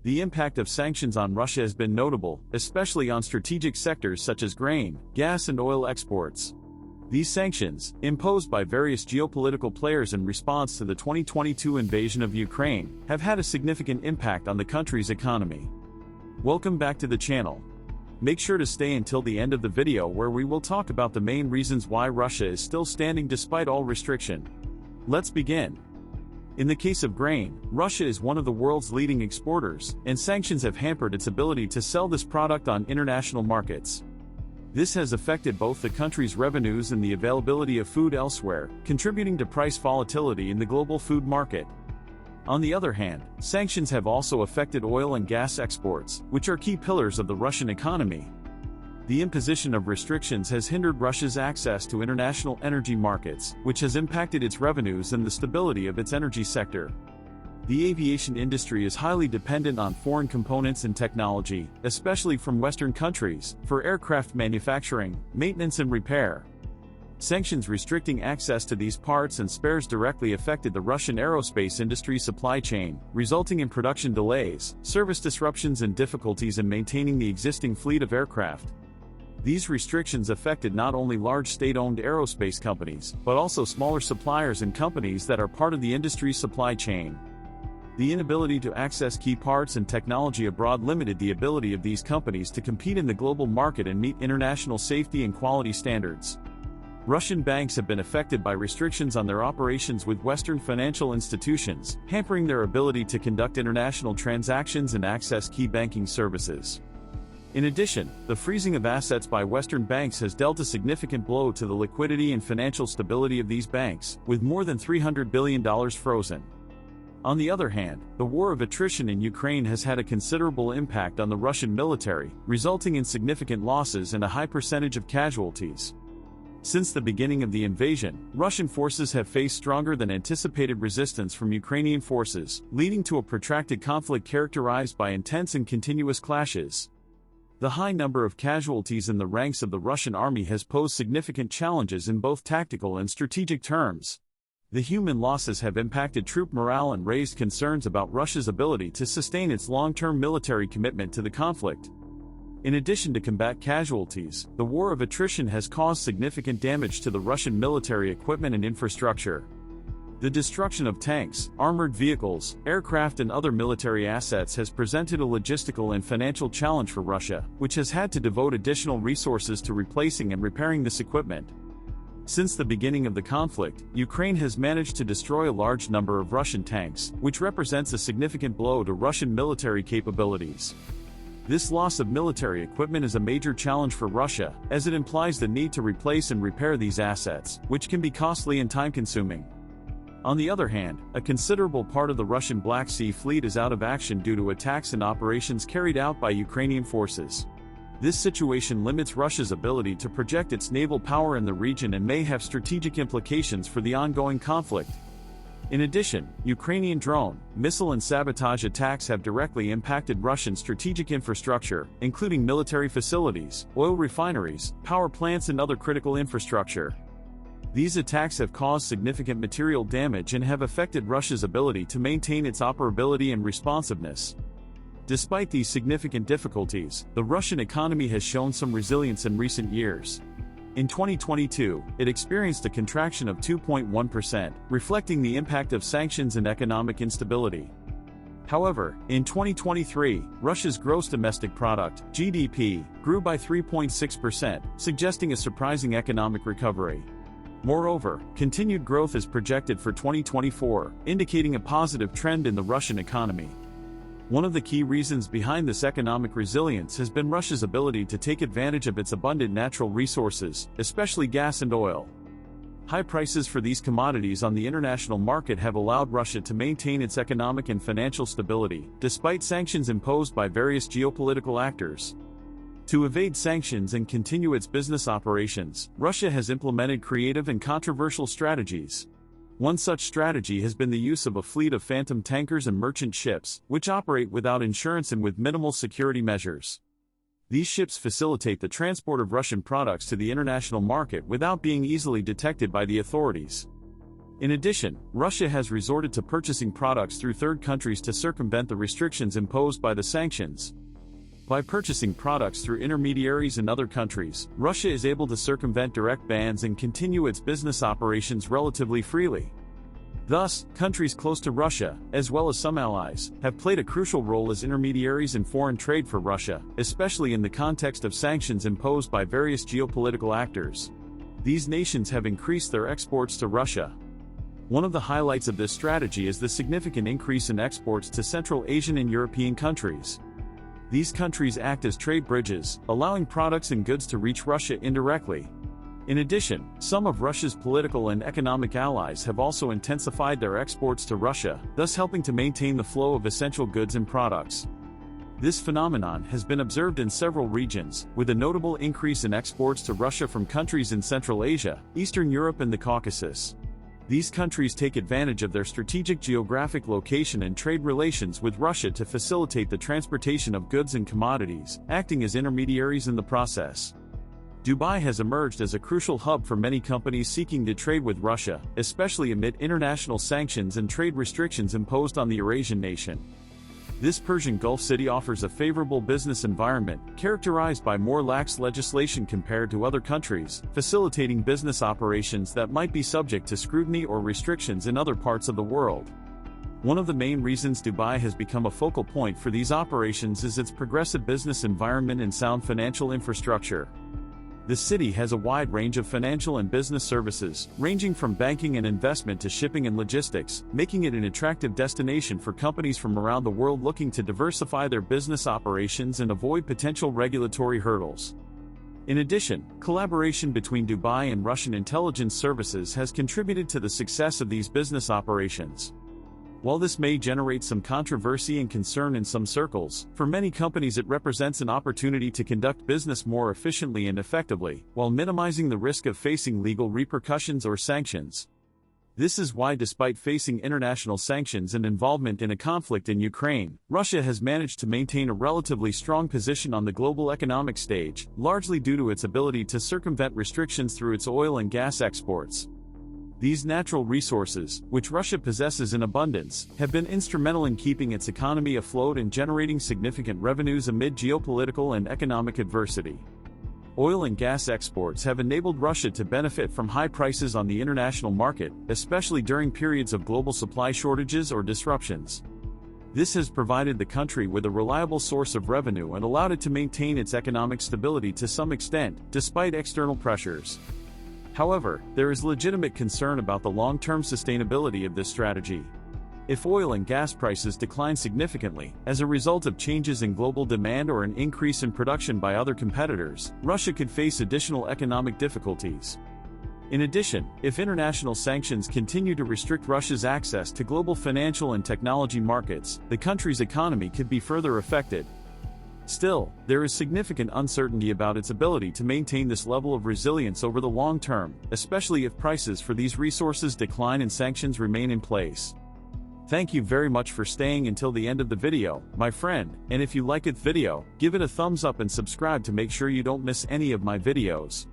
The impact of sanctions on Russia has been notable, especially on strategic sectors such as grain, gas and oil exports. These sanctions, imposed by various geopolitical players in response to the 2022 invasion of Ukraine, have had a significant impact on the country's economy. Welcome back to the channel. Make sure to stay until the end of the video where we will talk about the main reasons why Russia is still standing despite all restriction. Let's begin. In the case of grain, Russia is one of the world's leading exporters, and sanctions have hampered its ability to sell this product on international markets. This has affected both the country's revenues and the availability of food elsewhere, contributing to price volatility in the global food market. On the other hand, sanctions have also affected oil and gas exports, which are key pillars of the Russian economy. The imposition of restrictions has hindered Russia's access to international energy markets, which has impacted its revenues and the stability of its energy sector. The aviation industry is highly dependent on foreign components and technology, especially from Western countries, for aircraft manufacturing, maintenance and repair. Sanctions restricting access to these parts and spares directly affected the Russian aerospace industry supply chain, resulting in production delays, service disruptions and difficulties in maintaining the existing fleet of aircraft. These restrictions affected not only large state-owned aerospace companies, but also smaller suppliers and companies that are part of the industry's supply chain. The inability to access key parts and technology abroad limited the ability of these companies to compete in the global market and meet international safety and quality standards. Russian banks have been affected by restrictions on their operations with Western financial institutions, hampering their ability to conduct international transactions and access key banking services. In addition, the freezing of assets by Western banks has dealt a significant blow to the liquidity and financial stability of these banks, with more than $300 billion frozen. On the other hand, the war of attrition in Ukraine has had a considerable impact on the Russian military, resulting in significant losses and a high percentage of casualties. Since the beginning of the invasion, Russian forces have faced stronger than anticipated resistance from Ukrainian forces, leading to a protracted conflict characterized by intense and continuous clashes. The high number of casualties in the ranks of the Russian army has posed significant challenges in both tactical and strategic terms. The human losses have impacted troop morale and raised concerns about Russia's ability to sustain its long-term military commitment to the conflict. In addition to combat casualties, the war of attrition has caused significant damage to the Russian military equipment and infrastructure. The destruction of tanks, armored vehicles, aircraft and other military assets has presented a logistical and financial challenge for Russia, which has had to devote additional resources to replacing and repairing this equipment. Since the beginning of the conflict, Ukraine has managed to destroy a large number of Russian tanks, which represents a significant blow to Russian military capabilities. This loss of military equipment is a major challenge for Russia, as it implies the need to replace and repair these assets, which can be costly and time-consuming. On the other hand, a considerable part of the Russian Black Sea Fleet is out of action due to attacks and operations carried out by Ukrainian forces. This situation limits Russia's ability to project its naval power in the region and may have strategic implications for the ongoing conflict. In addition, Ukrainian drone, missile and sabotage attacks have directly impacted Russian strategic infrastructure, including military facilities, oil refineries, power plants and other critical infrastructure. These attacks have caused significant material damage and have affected Russia's ability to maintain its operability and responsiveness. Despite these significant difficulties, the Russian economy has shown some resilience in recent years. In 2022, it experienced a contraction of 2.1%, reflecting the impact of sanctions and economic instability. However, in 2023, Russia's gross domestic product, GDP, grew by 3.6%, suggesting a surprising economic recovery. Moreover, continued growth is projected for 2024, indicating a positive trend in the Russian economy. One of the key reasons behind this economic resilience has been Russia's ability to take advantage of its abundant natural resources, especially gas and oil. High prices for these commodities on the international market have allowed Russia to maintain its economic and financial stability, despite sanctions imposed by various geopolitical actors. To evade sanctions and continue its business operations, Russia has implemented creative and controversial strategies. One such strategy has been the use of a fleet of phantom tankers and merchant ships, which operate without insurance and with minimal security measures. These ships facilitate the transport of Russian products to the international market without being easily detected by the authorities. In addition, Russia has resorted to purchasing products through third countries to circumvent the restrictions imposed by the sanctions. By purchasing products through intermediaries in other countries, Russia is able to circumvent direct bans and continue its business operations relatively freely. Thus, countries close to Russia, as well as some allies, have played a crucial role as intermediaries in foreign trade for Russia, especially in the context of sanctions imposed by various geopolitical actors. These nations have increased their exports to Russia. One of the highlights of this strategy is the significant increase in exports to Central Asian and European countries. These countries act as trade bridges, allowing products and goods to reach Russia indirectly. In addition, some of Russia's political and economic allies have also intensified their exports to Russia, thus helping to maintain the flow of essential goods and products. This phenomenon has been observed in several regions, with a notable increase in exports to Russia from countries in Central Asia, Eastern Europe and the Caucasus. These countries take advantage of their strategic geographic location and trade relations with Russia to facilitate the transportation of goods and commodities, acting as intermediaries in the process. Dubai has emerged as a crucial hub for many companies seeking to trade with Russia, especially amid international sanctions and trade restrictions imposed on the Eurasian nation. This Persian Gulf city offers a favorable business environment, characterized by more lax legislation compared to other countries, facilitating business operations that might be subject to scrutiny or restrictions in other parts of the world. One of the main reasons Dubai has become a focal point for these operations is its progressive business environment and sound financial infrastructure. The city has a wide range of financial and business services, ranging from banking and investment to shipping and logistics, making it an attractive destination for companies from around the world looking to diversify their business operations and avoid potential regulatory hurdles. In addition, collaboration between Dubai and Russian intelligence services has contributed to the success of these business operations. While this may generate some controversy and concern in some circles, for many companies it represents an opportunity to conduct business more efficiently and effectively, while minimizing the risk of facing legal repercussions or sanctions. This is why, despite facing international sanctions and involvement in a conflict in Ukraine, Russia has managed to maintain a relatively strong position on the global economic stage, largely due to its ability to circumvent restrictions through its oil and gas exports. These natural resources, which Russia possesses in abundance, have been instrumental in keeping its economy afloat and generating significant revenues amid geopolitical and economic adversity. Oil and gas exports have enabled Russia to benefit from high prices on the international market, especially during periods of global supply shortages or disruptions. This has provided the country with a reliable source of revenue and allowed it to maintain its economic stability to some extent, despite external pressures. However, there is legitimate concern about the long-term sustainability of this strategy. If oil and gas prices decline significantly, as a result of changes in global demand or an increase in production by other competitors, Russia could face additional economic difficulties. In addition, if international sanctions continue to restrict Russia's access to global financial and technology markets, the country's economy could be further affected. Still, there is significant uncertainty about its ability to maintain this level of resilience over the long term, especially if prices for these resources decline and sanctions remain in place. Thank you very much for staying until the end of the video, my friend, and if you like this video, give it a thumbs up and subscribe to make sure you don't miss any of my videos.